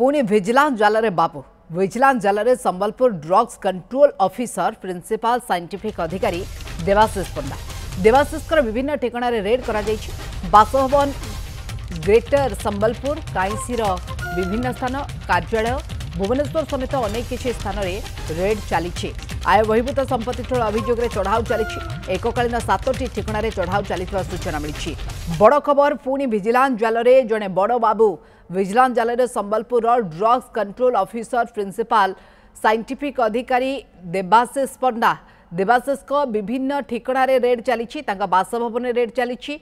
पुणी विजिलेंस जाल बाबू विजिलेंस जाल Sambalpur drugs control officer principal scientific अधिकारी देवाशीष पंडा देवाशीष विभिन्न ठिकाण रेड कर बासभवन ग्रेटर संबलपुर काईसीर विभिन्न स्थान कार्यालय भुवनेश्वर समेत अनेक किसी स्थान में रेड चली आय बहिर्भूत संपत्ति ठूल अभियोग चढ़ाऊ चली एककालीन 7टी ठिकाण चढ़ाऊ चली सूचना मिली बड़ खबर पुणी विजिलेंस जाल जड़े बड़ बाबू विजिलेंस जाल Sambalpur drugs control officer principal scientific अधिकारी देवाशीष पंडा देवाशीष विभिन्न ठिकाण रेड चली बासभवन रेड चली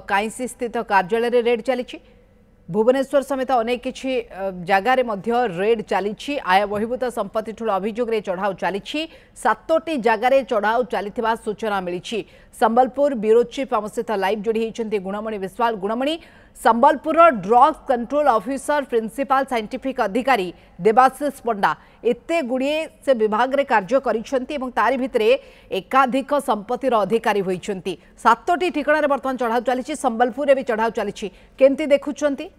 काईसी स्थित कार्यालय रेड चली भुवनेश्वर समेत अनेक किसी जगार रेड चली आय बहिर्भूत संपत्ति ठूल अभियोग चढ़ाऊ चली 7टी जगार चढ़ाऊ चली सूचना मिली संबलपुर ब्यूरो चीफ आम सहित लाइव जोड़ी होती Gunamani Bishwal Gunamani Sambalpur drugs control officer principal scientific अधिकारी देवाशीष पंडा एते गुड़िए से विभाग रे कार्य करिसेंती एवं तारि भितरे एकाधिक संपत्तिर अधिकारी होइछंती 7टी ठिकाण बर्तमान चढ़ाऊ चली संबलपुर भी चढ़ाऊ चली केमती देखुछंती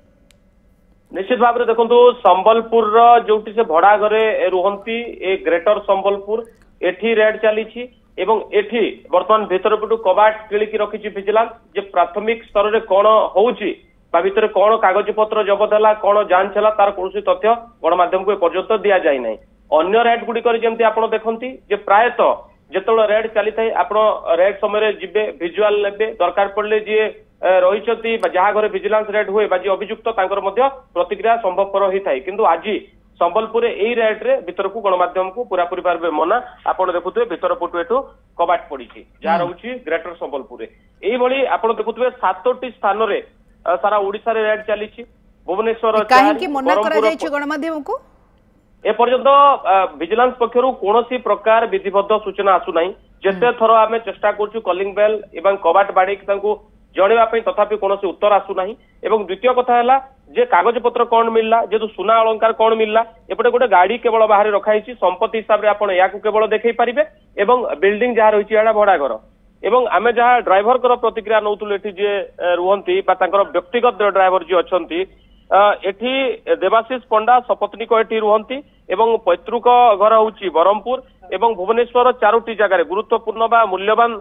निश्चित भाव में देखो संबलपुर जो से भड़ा घरे रुहंती ए ग्रेटर संबलपुर एठी रेड चली एवं एठी वर्तमान भीतर पटू कबाट किलिकी रखी विजिलेंस जे प्राथमिक स्तर में कौन होउची भितर कौन कागज पत्र जबत है कौन जांच है तार कौन तथ्य गणमाध्यम को एपर्यंत दि जाए ना अन्य रेड गुड़िक जमी आप देखती जे प्रायतः जो रेड चली था आप रेड समय जीवे भिजुआल ने दरकार पड़े जी रही जहाँ घर विजिलेंस रेड हुए जी अभियुक्त प्रतिक्रिया संभवपर होता है किंतु आज संबलपुर यही रेड रे भीतर को गणमाध्यम को पूरापूरी भाव मना आप देखुए भीतर पटु एठू कबाट पड़ी जहाँ रोचे ग्रेटर संबलपुर यही आप देखुए 7टी स्थान में सारा ओडिशा रे रेड चली भुवनेश्वर गणमाध्यम को एपर्यंत विजिलेंस पक्षर कौन प्रकार विधिबद्ध सूचना आसुना जिते थर आम चेष्टा करूँ कलिंग बेल एवं कबाट बाड़ी जनवाई तथापि कौन उत्तर आसुना एवं द्वितीय कथा है जे कागज पत्र कौन मिलला जेतु सुना अलंकार कौन मिलला एपटे गोटे गाड़ी केवल बाहर रखाई संपत्ति हिसाब से आप केवल देखई पारिबे एवं बिल्डिंग जहाँ रही है भड़ा घर एवं आम जहाँ ड्राइवर प्रतिक्रिया नौतुलु एठी जे रुहंती व्यक्तिगत ड्राइवर जी अच्छंती एठी देवाशीष पंडा सपत्नीक एठी रुहंती एवं पैतृक घर होउची बरहमपुर एवं भुवनेश्वर 4टी जगह गुरुत्वपूर्ण बा मूल्यवान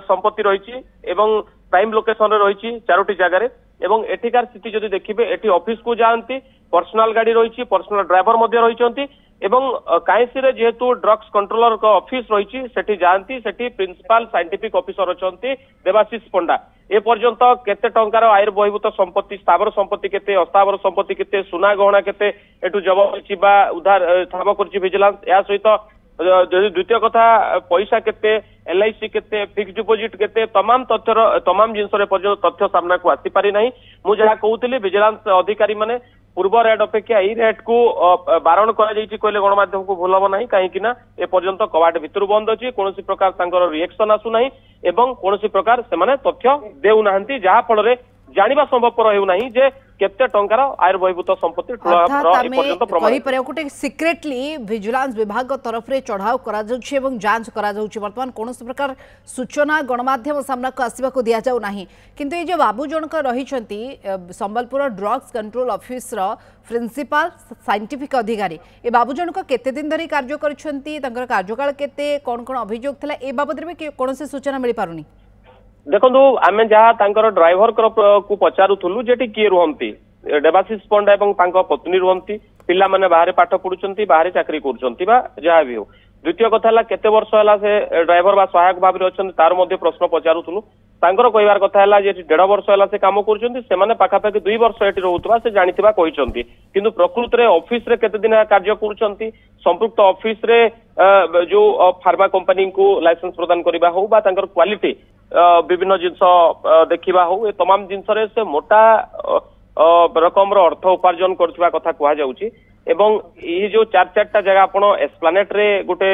संपत्ति रही एवं प्राइम लोकेशन रही 4टी जगह एवं एठिकार स्थिति जदि देखिए एठी ऑफिस को जाती पर्सनल गाड़ी रही पर्सनल ड्राइवर रही एवं काईसी रे जेहेतु ड्रग्स कंट्रोलर का ऑफिस रही सेठी जाती सेठी प्रिंसिपल साइंटिफिक ऑफिसर अच्छी देवाशीष पंडा ए पर्यंत केते टंकार आयर बहिर्भूत संपत्ति स्थावर संपत्ति केते अस्थावर संपत्ति केते सुना गहना केते एठू जबत होइछि बा उधार ठाब करछि विजिलेंस या सहित द्वितीय कथा पैसा केते एलआईसी केते फिक्स डिपोजिट केते तमाम तथ्यर तमाम जिनसरे पर्यंत तथ्य सामना को आसी पारि नाही मु जहा कहउतली विजिलेंस अधिकारी माने पूर्व रेड अपेक्षा यही रेड को बारण कहले गणमाध्यम को भूल हम ना कहीं ए पर्यंत कबाट भितर बंद अच्छी कौन प्रकार रिएक्शन आसुना एवं कौन प्रकार से तथ्य देउना जहाँ फल जानिबा संभवपर हेउना जे केते टंकार आयर बहिर्भूत संपत्ति गोटे सिक्रेटली विजिलेंस विभाग तरफ रे चढ़ाऊ करा जाउछि एवं जांच करा जाउछि वर्तमान कौन प्रकार सूचना गणमाध्यम सामना को आसवा को दिया जाउ नाही किंतु ये जो बाबू जनक रहिछंती संबलपुर ड्रग्स कंट्रोल ऑफिस रो प्रिंसिपल साइंटिफिक अधिकारी ए बाबू जनक केते दिन धरी कार्य करछंती तंकर कार्यकाल केते कोन कोन अभियोग थला ए बाबद रे कोन से सूचना मिली पारुनी देखो आम जहाँ ड्राइवर को पचारूलु जे किए रुहंती देवाशीष पंडा एवं पत्नी रुहंती पिला माने बाहर पाठ पढ़ुंट बाहर चाकरी कर जहाँ भी हो द्वितीय कथा केते वर्ष है से ड्राइवर बा सहायक भाव में तार प्रश्न पचारूलु कहबार कथा है 1.5 वर्ष है से कम कर पाखापाखि 2 वर्ष ये रोकवा से जानिथिबा कहिसंती किंतु प्रकृत रे ऑफिस रे केते दिन कार्य करूछंती संपृक्त ऑफिस रे जो फार्मा कंपनी को लाइसेंस प्रदान करबा हो बा तांकर क्वालिटी विभिन्न जिनस देखा हो ए तमाम जिनस से मोटा रकम अर्थ उपार्जन करथिबा कथा कहा जाउची एवं ये जो 4-4टा जगह आपण एस्प्लानेट रे गोटे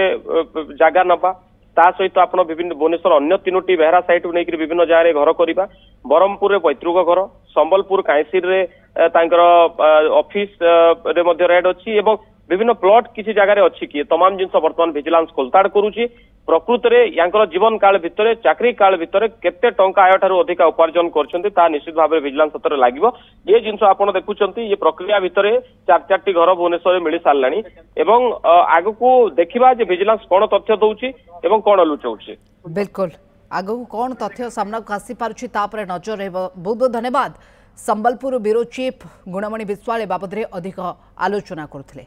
जगह नबा ता सहित आप विभिन्न भुवनेश्वर अन्य 3टी बेहरा साइट नहीं विभिन्न जगह घर करवा बरहमपुर रे पैतृक घर संबलपुर काईसी रे तांकर ऑफिस रे रेड अच्छी एवं विभिन्न प्लॉट किसी जगह अच्छी कि तमाम जिन बर्तमान विजिलेंस खोलताड़ करुच्ची प्रकृत में यांकर जीवन काल भितर चाकरी काल भितर केते टंका आय ठारू अधिक उपार्जन कर निश्चित भाव विजिलेंस हाथ लगे ये जिन आप देखुं ये प्रक्रिया भितर 4-4टी घर भुवनेश्वर मिल सारे एवं आग को देखा विजिलेंस कौन तथ्य दौची एवं कौन लुचाऊँ बिल्कुल आगू कौन तथ्य सामना को आसी पारुछि तापरे नजर रहबो। बहुत बहुत धन्यवाद। संबलपुर ब्यूरो चीफ गुणमणि विश्वाल बाबद अधिक आलोचना करथिले।